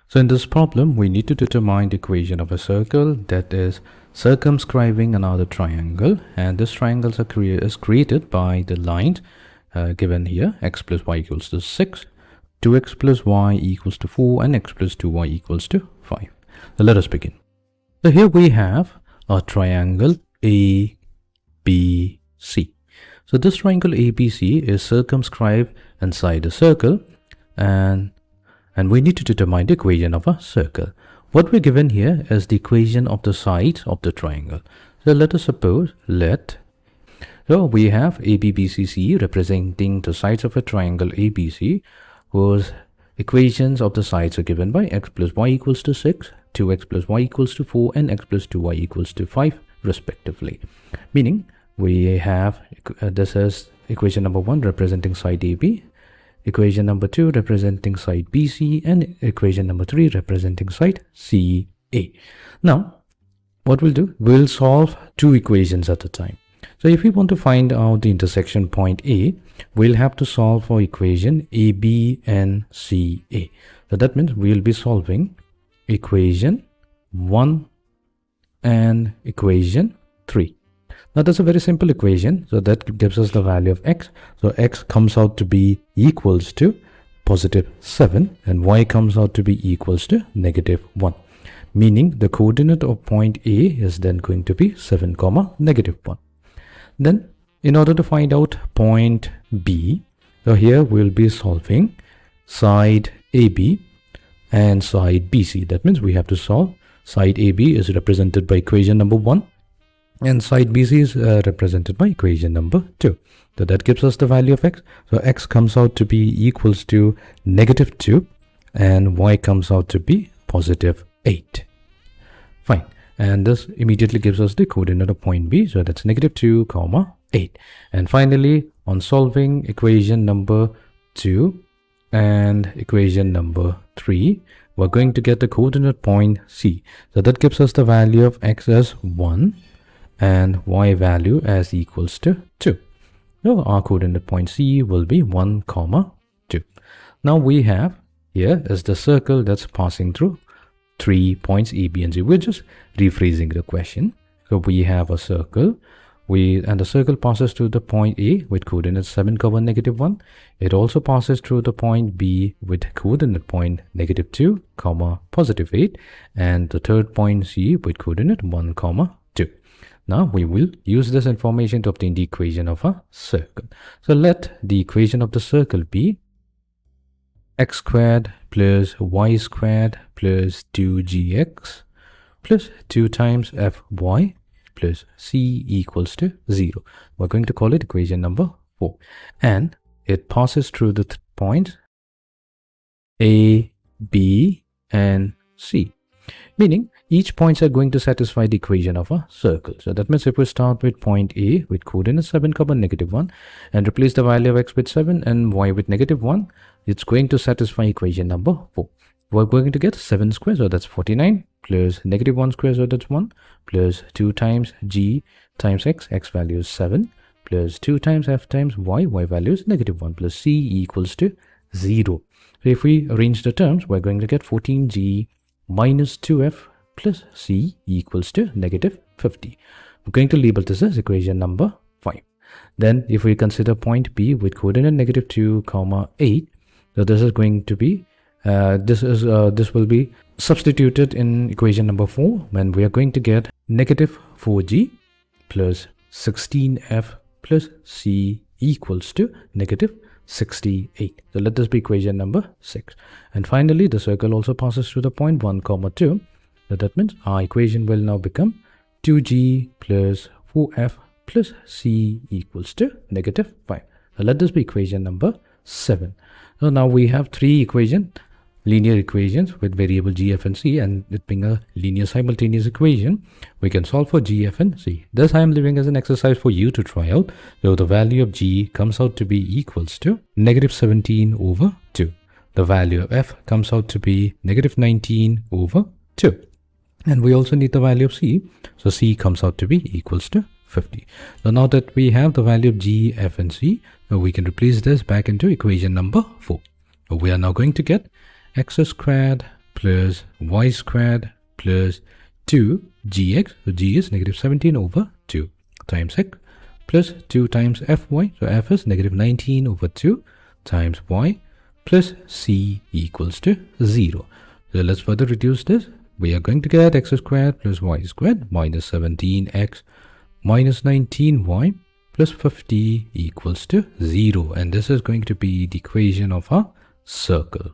So in this problem, we need to determine the equation of a circle that is circumscribing another triangle, and this triangle is created by the lines given here: x plus y equals to 6, 2x plus y equals to 4, and x plus 2y equals to 5. So let us begin. So here we have a triangle ABC. So this triangle ABC is circumscribed inside a circle, and we need to determine the equation of a circle. What we're given here is the equation of the sides of the triangle. So let us suppose, so we have ABBCC representing the sides of a triangle ABC, whose equations of the sides are given by x plus y equals to 6, 2x plus y equals to 4, and x plus 2y equals to 5 respectively. Meaning we have, this is equation number 1 representing side AB, equation number 2 representing side BC, and equation number 3 representing side CA. Now, what we'll do, we'll solve two equations at a time. So if we want to find out the intersection point A, we'll have to solve for equation AB and CA. So that means we'll be solving equation 1 and equation 3. Now that's a very simple equation, so that gives us the value of x. So x comes out to be equals to positive 7, and y comes out to be equals to negative 1. Meaning the coordinate of point A is then going to be 7, negative 1. Then in order to find out point B, so here we'll be solving side AB and side BC. That means we have to solve side AB is represented by equation number 1, and side BC is represented by equation number 2. So that gives us the value of x. So x comes out to be equals to negative 2, and y comes out to be positive 8. Fine. And this immediately gives us the coordinate of point B. So that's negative 2, 8. And finally, on solving equation number 2 and equation number 3, we're going to get the coordinate point C. So that gives us the value of x as 1 and y value as equals to 2. So our coordinate point C will be 1, 2. Now we have here is the circle that's passing through 3 points A, B, and C. We're just rephrasing the question. So we have a circle, and the circle passes through the point A with coordinate 7, negative 1. It also passes through the point B with coordinate point negative 2, positive 8, and the third point C with coordinate 1, 2. Now we will use this information to obtain the equation of a circle. So let the equation of the circle be x squared plus y squared plus 2gx plus 2 times fy plus c equals to 0. We're going to call it equation number 4. And it passes through the points A, B, and C. Meaning each points are going to satisfy the equation of a circle. So that means if we start with point A with coordinate 7, negative 1, and replace the value of x with 7 and y with negative 1, it's going to satisfy equation number 4. We're going to get 7 squared, so that's 49, plus negative 1 squared, so that's 1, plus 2 times g times x value is 7, plus 2 times f times y value is negative 1, plus c equals to 0. So if we arrange the terms, we're going to get 14g minus 2f plus c equals to negative 50. We're going to label this as equation number 5. Then if we consider point B with coordinate negative 2, 8, so this is going to be this will be substituted in equation number 4, when we are going to get negative 4g plus 16f plus c equals to negative 68. So let this be equation number 6. And finally, the circle also passes through the point 1, 2. So that means our equation will now become 2g plus 4f plus c equals to negative 5. So let this be equation number 7. So now we have three linear equations with variable g, f, and c, and it being a linear simultaneous equation, we can solve for g, f, and c. This I am leaving as an exercise for you to try out. So the value of g comes out to be equals to negative 17 over 2. The value of f comes out to be negative 19 over 2. And we also need the value of c. So c comes out to be equals to 50. So now that we have the value of g, f, and c, we can replace this back into equation number 4. So we are now going to get x squared plus y squared plus 2gx, so g is negative 17 over 2 times x plus 2 times fy, so f is negative 19 over 2 times y plus c equals to 0. So let's further reduce this. We are going to get x squared plus y squared minus 17x minus 19y plus 50 equals to 0. And this is going to be the equation of our circle.